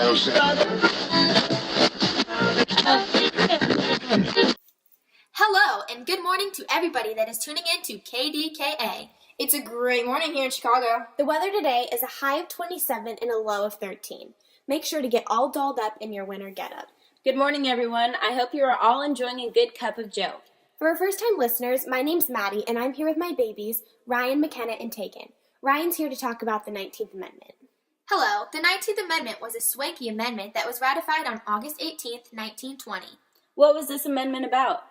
Hello, and good morning to everybody that is tuning in to KDKA. It's a great morning here in Chicago. The weather today is a high of 27 and a low of 13. Make sure to get all dolled up in your winter getup. Good morning, everyone. I hope you are all enjoying a good cup of joe. For our first-time listeners, my name's Maddie, and I'm here with my babies, Ryan, McKenna, and Tegan. Ryan's here to talk about the 19th Amendment. Hello, the 19th Amendment was a swanky amendment that was ratified on August 18th, 1920. What was this amendment about?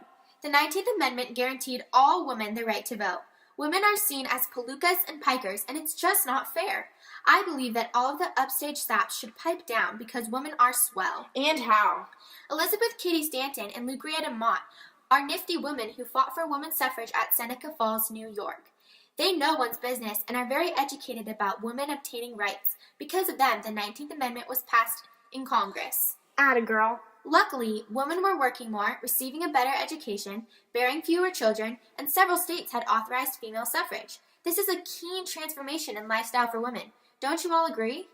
The 19th Amendment guaranteed all women the right to vote. Women are seen as palookas and pikers, and it's just not fair. I believe that all of the upstage saps should pipe down because women are swell. And how? Elizabeth Cady Stanton and Lucretia Mott are nifty women who fought for women's suffrage at Seneca Falls, New York. They know one's business and are very educated about women obtaining rights. Because of them, the 19th Amendment was passed in Congress. Atta girl. Luckily, women were working more, receiving a better education, bearing fewer children, and several states had authorized female suffrage. This is a keen transformation in lifestyle for women. Don't you all agree?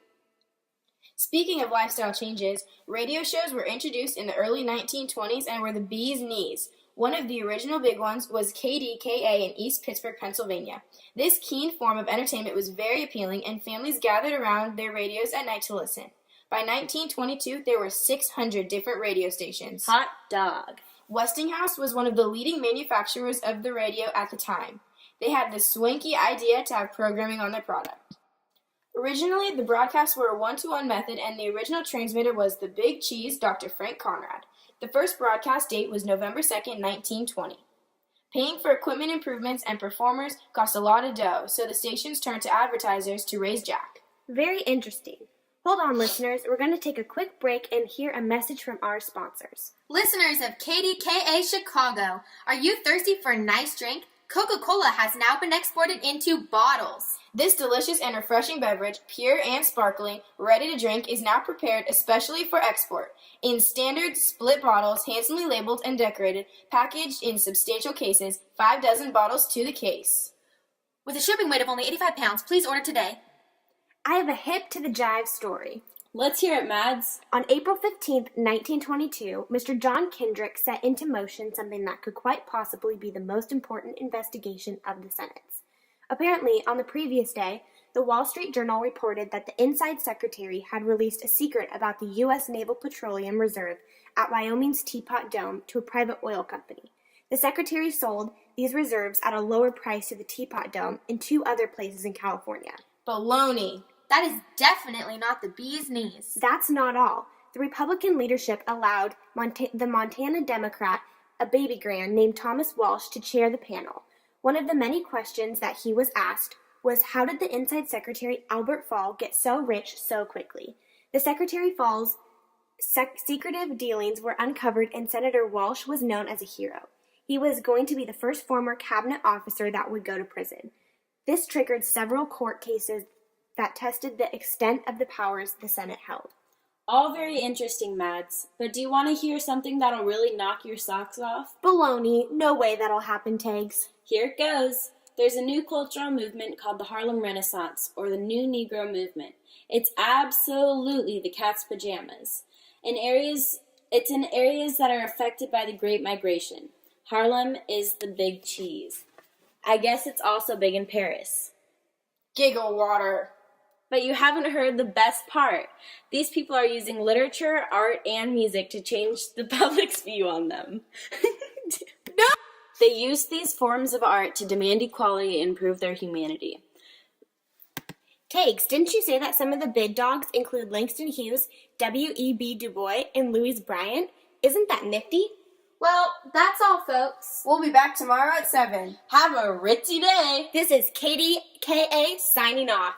Speaking of lifestyle changes, radio shows were introduced in the early 1920s and were the bee's knees. One of the original big ones was KDKA in East Pittsburgh, Pennsylvania. This keen form of entertainment was very appealing, and families gathered around their radios at night to listen. By 1922, there were 600 different radio stations. Hot dog. Westinghouse was one of the leading manufacturers of the radio at the time. They had the swanky idea to have programming on their product. Originally, the broadcasts were a one-to-one method, and the original transmitter was the Big Cheese, Dr. Frank Conrad. The first broadcast date was November 2nd, 1920. Paying for equipment improvements and performers cost a lot of dough, so the stations turned to advertisers to raise jack. Very interesting. Hold on, listeners. We're going to take a quick break and hear a message from our sponsors. Listeners of KDKA Chicago, are you thirsty for a nice drink? Coca-Cola has now been exported into bottles. This delicious and refreshing beverage, pure and sparkling, ready to drink, is now prepared especially for export. In standard split bottles, handsomely labeled and decorated, packaged in substantial cases, 5 dozen bottles to the case. With a shipping weight of only 85 pounds, please order today. I have a hip to the jive story. Let's hear it, Mads. On April 15th, 1922, Mr. John Kendrick set into motion something that could quite possibly be the most important investigation of the Senate's. Apparently, on the previous day, the Wall Street Journal reported that the Inside Secretary had released a secret about the U.S. Naval Petroleum Reserve at Wyoming's Teapot Dome to a private oil company. The Secretary sold these reserves at a lower price to the Teapot Dome in 2 other places in California. Baloney. That is definitely not the bee's knees. That's not all. The Republican leadership allowed the Montana Democrat, a baby grand named Thomas Walsh, to chair the panel. One of the many questions that he was asked was, how did the Inside Secretary Albert Fall get so rich so quickly? The Secretary Fall's secretive dealings were uncovered, and Senator Walsh was known as a hero. He was going to be the first former cabinet officer that would go to prison. This triggered several court cases that tested the extent of the powers the Senate held. All very interesting, Mads. But do you want to hear something that'll really knock your socks off? Baloney. No way that'll happen, Tags. Here it goes. There's a new cultural movement called the Harlem Renaissance, or the New Negro Movement. It's absolutely the cat's pajamas. It's in areas that are affected by the Great Migration. Harlem is the big cheese. I guess it's also big in Paris. Giggle water. But you haven't heard the best part. These people are using literature, art, and music to change the public's view on them. No! They use these forms of art to demand equality and improve their humanity. Tags, didn't you say that some of the big dogs include Langston Hughes, W.E.B. Du Bois, and Louis Bryant? Isn't that nifty? Well, that's all, folks. We'll be back tomorrow at 7. Have a ritzy day. This is KDKA signing off.